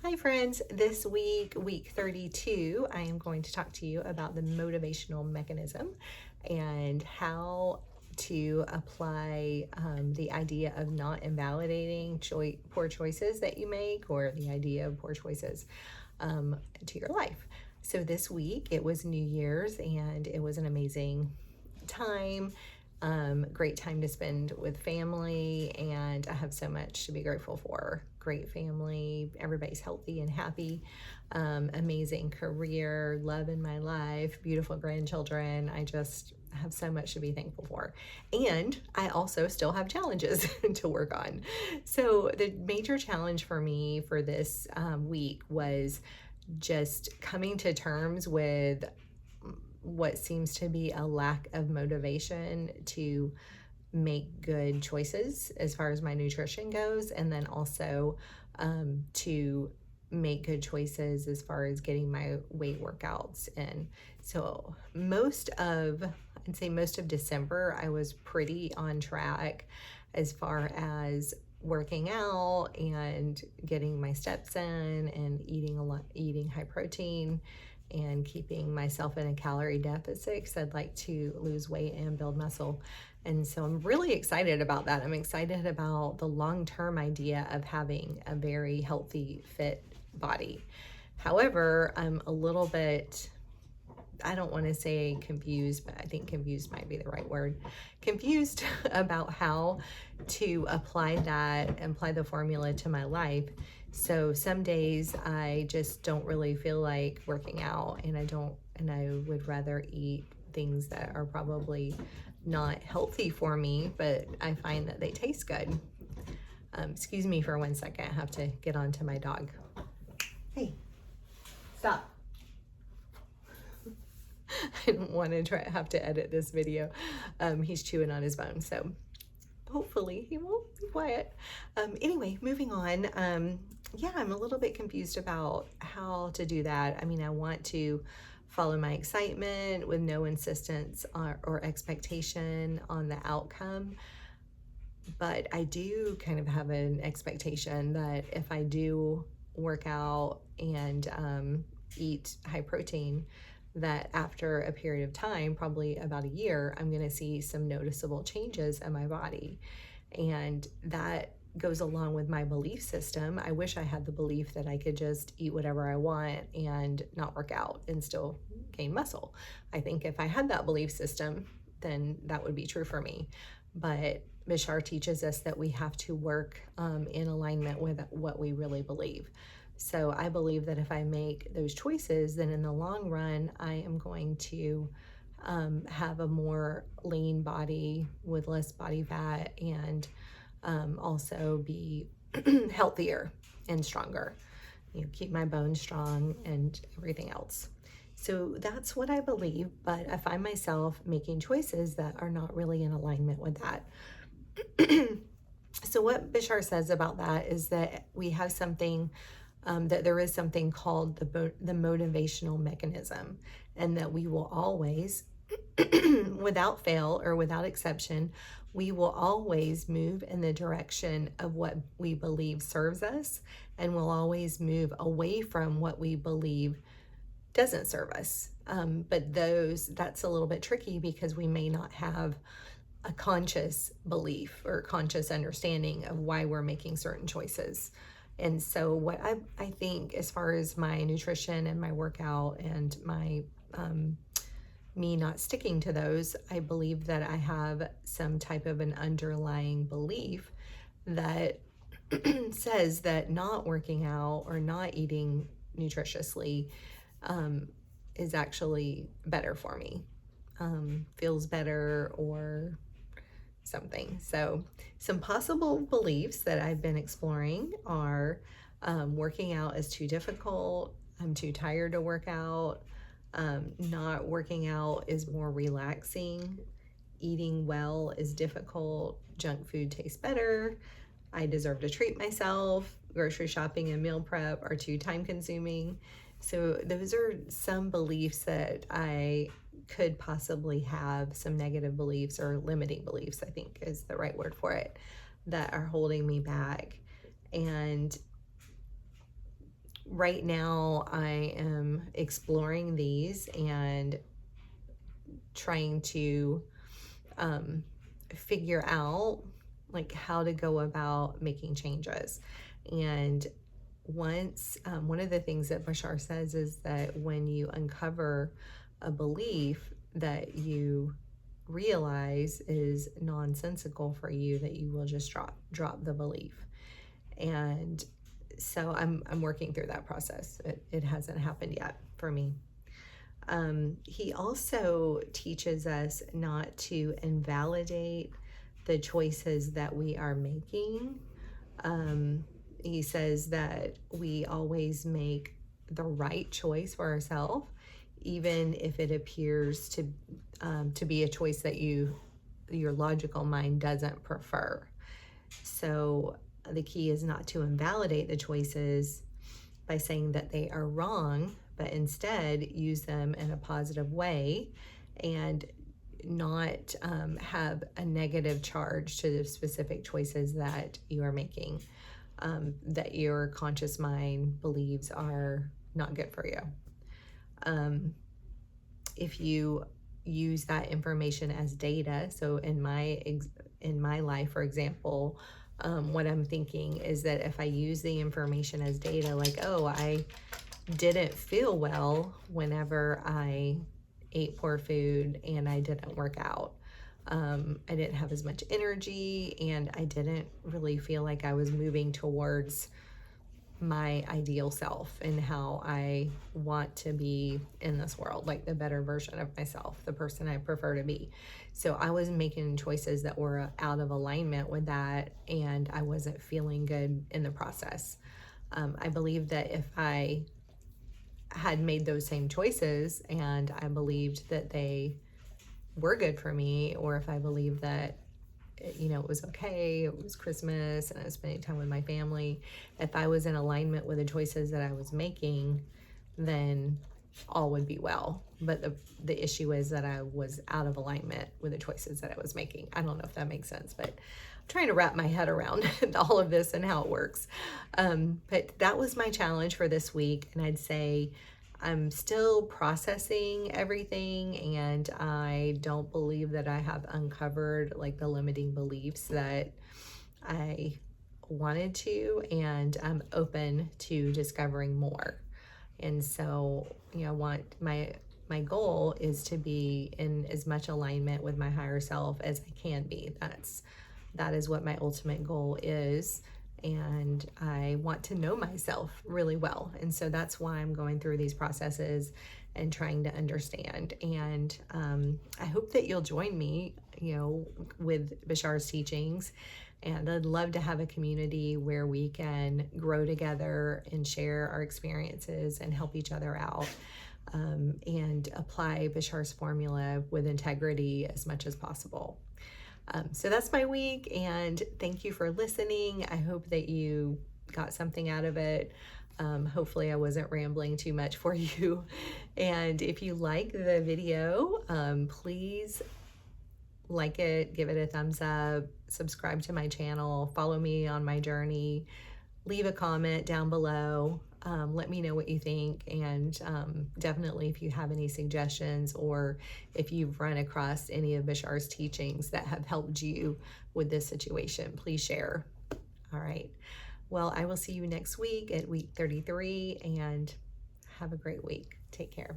Hi friends, this week, week 32, I am going to talk to you about the motivational mechanism and how to apply the idea of not invalidating poor choices that you make, or the idea of poor choices to your life. So this week it was New Year's and it was an amazing time. Great time to spend with family, and I have so much to be grateful for. Great family, everybody's healthy and happy, amazing career, love in my life, beautiful grandchildren. I just have so much to be thankful for. And I also still have challenges to work on. So the major challenge for me for this week was just coming to terms with what seems to be a lack of motivation to make good choices as far as my nutrition goes, and then also to make good choices as far as getting my weight workouts in. So I'd say most of December, I was pretty on track as far as working out and getting my steps in and eating high protein and keeping myself in a calorie deficit because I'd like to lose weight and build muscle. And so I'm really excited about that. I'm excited about the long-term idea of having a very healthy, fit body. However, I'm a little bit, I don't want to say confused, but I think confused might be the right word. Confused about how to apply the formula to my life. So some days I just don't really feel like working out, and I would rather eat things that are probably not healthy for me, but I find that they taste good. Excuse me for 1 second. I have to get onto my dog. Hey, stop. I don't want to have to edit this video. He's chewing on his bone, so hopefully he won't be quiet. Anyway, moving on. Yeah, I'm a little bit confused about how to do that. I mean, I want to follow my excitement with no insistence or expectation on the outcome. But I do kind of have an expectation that if I do work out and eat high protein, that after a period of time, probably about a year, I'm going to see some noticeable changes in my body. And that goes along with my belief system. I wish I had the belief that I could just eat whatever I want and not work out and still gain muscle. I think if I had that belief system, then that would be true for me. But Bashar teaches us that we have to work in alignment with what we really believe. So I believe that if I make those choices, then in the long run, I am going to have a more lean body with less body fat, and also be healthier and stronger. Keep my bones strong and everything else. So that's what I believe, but I find myself making choices that are not really in alignment with that. So what Bashar says about that is that we have something, that there is something called the motivational mechanism, and that we will always, without fail or without exception, we will always move in the direction of what we believe serves us, and we'll always move away from what we believe doesn't serve us. But that's a little bit tricky because we may not have a conscious belief or conscious understanding of why we're making certain choices. And so what I think as far as my nutrition and my workout and my me not sticking to those, I believe that I have some type of an underlying belief that says that not working out or not eating nutritiously is actually better for me, feels better or something. So some possible beliefs that I've been exploring are working out is too difficult, I'm too tired to work out, not working out is more relaxing, eating well is difficult, junk food tastes better, I deserve to treat myself, grocery shopping and meal prep are too time consuming. So those are some beliefs that I could possibly have, some negative beliefs or limiting beliefs, I think is the right word for it, that are holding me back. And right now I am exploring these and trying to figure out like how to go about making changes. And once one of the things that Bashar says is that when you uncover a belief that you realize is nonsensical for you, that you will just drop the belief. And so I'm working through that process. It hasn't happened yet for me. He also teaches us not to invalidate the choices that we are making. He says that we always make the right choice for ourselves, even if it appears to be a choice that your logical mind doesn't prefer. So the key is not to invalidate the choices by saying that they are wrong, but instead use them in a positive way and not have a negative charge to the specific choices that you are making, that your conscious mind believes are not good for you. If you use that information as data, so in my life, for example, what I'm thinking is that if I use the information as data, like, oh, I didn't feel well whenever I ate poor food and I didn't work out. I didn't have as much energy and I didn't really feel like I was moving towards my ideal self and how I want to be in this world, like the better version of myself, the person I prefer to be. So I was making choices that were out of alignment with that, and I wasn't feeling good in the process. I believe that if I had made those same choices and I believed that they were good for me, or if I believed that it was okay, it was Christmas and I was spending time with my family, if I was in alignment with the choices that I was making, then all would be well. But the issue is that I was out of alignment with the choices that I was making. I don't know if that makes sense, but I'm trying to wrap my head around all of this and how it works. But that was my challenge for this week, and I'd say I'm still processing everything, and I don't believe that I have uncovered like the limiting beliefs that I wanted to, and I'm open to discovering more. And so, I want my goal is to be in as much alignment with my higher self as I can be. That is what my ultimate goal is. And I want to know myself really well. And so that's why I'm going through these processes and trying to understand. And I hope that you'll join me, with Bashar's teachings. And I'd love to have a community where we can grow together and share our experiences and help each other out, and apply Bashar's formula with integrity as much as possible. So that's my week, and thank you for listening. I hope that you got something out of it. Hopefully I wasn't rambling too much for you. And if you like the video, please like it, give it a thumbs up, subscribe to my channel, follow me on my journey, leave a comment down below. Let me know what you think, and definitely if you have any suggestions or if you've run across any of Bashar's teachings that have helped you with this situation, please share. All right. Well, I will see you next week at week 33, and have a great week. Take care.